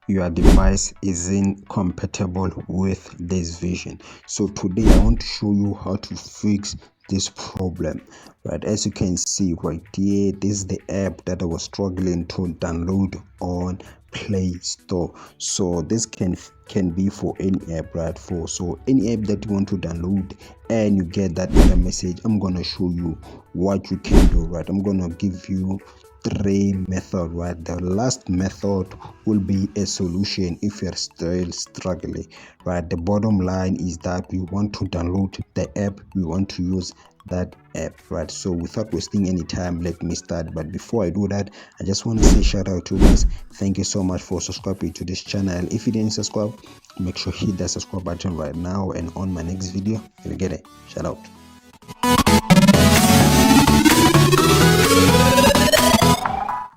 your device isn't compatible with this version. So today I want to show you how to fix this problem. Right, as you can see right here, this is the app that I was struggling to download on Play Store. So this can be for any app, right? So any app that you want to download and you get that error message, I'm gonna show you what you can do. Right, I'm gonna give you three methods. Right, the last method will be a solution if you're still struggling. Right, the bottom line is that we want to download the app, we want to use that app. Right, so without wasting any time, let me start. But before I do that, I just want to say shout out to you guys. Thank you so much for subscribing to this channel. If you didn't subscribe, make sure hit that subscribe button right now, and on my next video you'll get it. Shout out.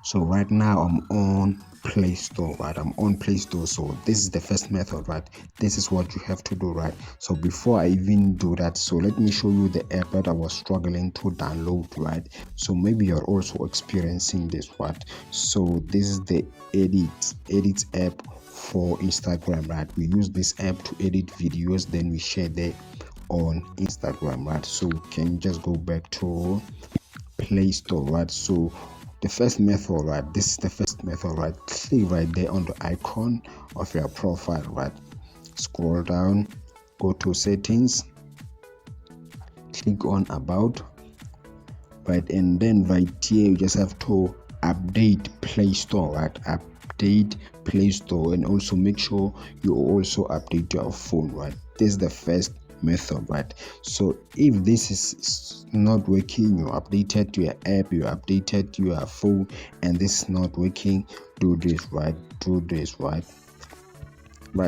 So right now I'm on Play Store. Right, I'm on Play Store. So this is the first method. Right, this is what you have to do. Right, so before I even do that, so let me show you the app that I was struggling to download. Right, so maybe you're also experiencing this. Right, so this is the edit app for Instagram. Right, we use this app to edit videos, then we share them on Instagram. Right, so we can just go back to Play Store. Right, so the first method, right, this is the first method. Right, click right there on the icon of your profile. Right, scroll down, go to settings, click on about. Right, and then right here you just have to update Play Store. Right, update Play Store, and also make sure you also update your phone. Right, this is the first method. Right, so if this is not working, you updated your app, you updated your phone, and this is not working, do this. Right, do this. Right,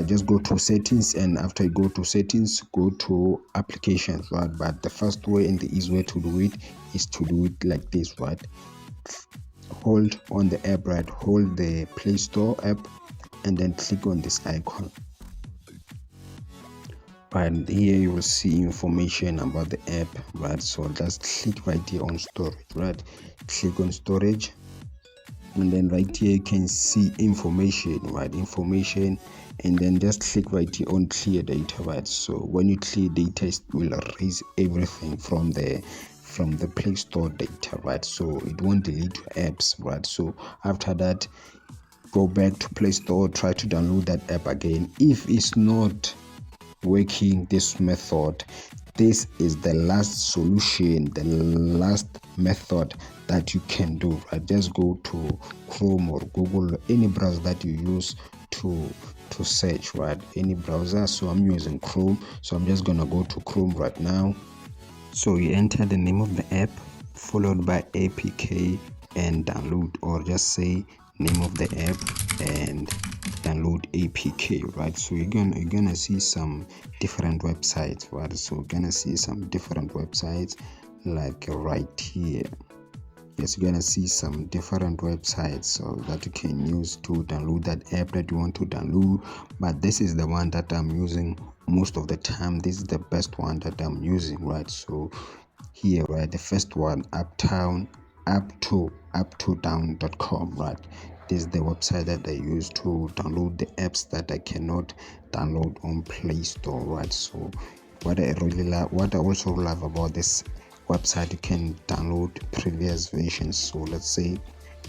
just go to settings, and after you go to settings, go to applications. Right, but the first way and the easy way to do it is to do it like this. Right, hold on the app. Right, hold the Play Store app and then click on this icon. And here you will see information about the app. Right, so just click right here on storage. Right, click on storage, and then right here you can see information. Right, information, and then just click right here on clear data. Right, so when you clear data, it will erase everything from the Play Store data. Right, so it won't delete your apps. Right, so after that, go back to Play Store, try to download that app again. If it's not working this method, this is the last solution, the last method that you can do. Right, just go to Chrome or Google, any browser that you use to search. Right, any browser. So I'm using Chrome, so I'm just gonna go to Chrome right now. So you enter the name of the app followed by APK and download, or just say name of the app and download APK. Right, so you're gonna see some different websites. Right, so you're gonna see some different websites like right here. Yes, you're gonna see some different websites so that you can use to download that app that you want to download, but this is the one that I'm using most of the time. This is the best one that I'm using. Right, so here, right, the first one, uptown up2down.com. Right, this is the website that I use to download the apps that I cannot download on Play Store. Right, so what I also love about this website, you can download previous versions. So let's say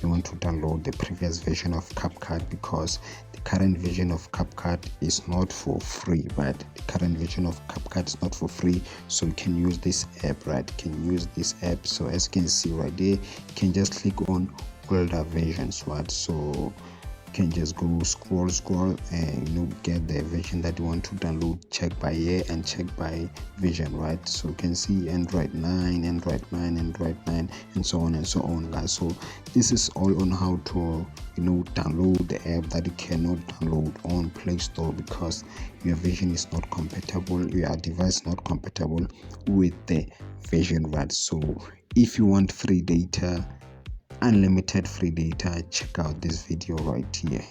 you want to download the previous version of CapCut, because the current version of CapCut is not for free. Right, the current version of CapCut is not for free, so you can use this app. Right, you can use this app. So as you can see right there, you can just click on older versions. Right, so can just go scroll and get the version that you want to download, check by year and check by version. Right, so you can see Android 9, Android 9, Android 9, and so on and so on, guys. So this is all on how to download the app that you cannot download on Play Store because your version is not compatible, your device is not compatible with the version. Right, so if you want free data, unlimited free data, check out this video right here.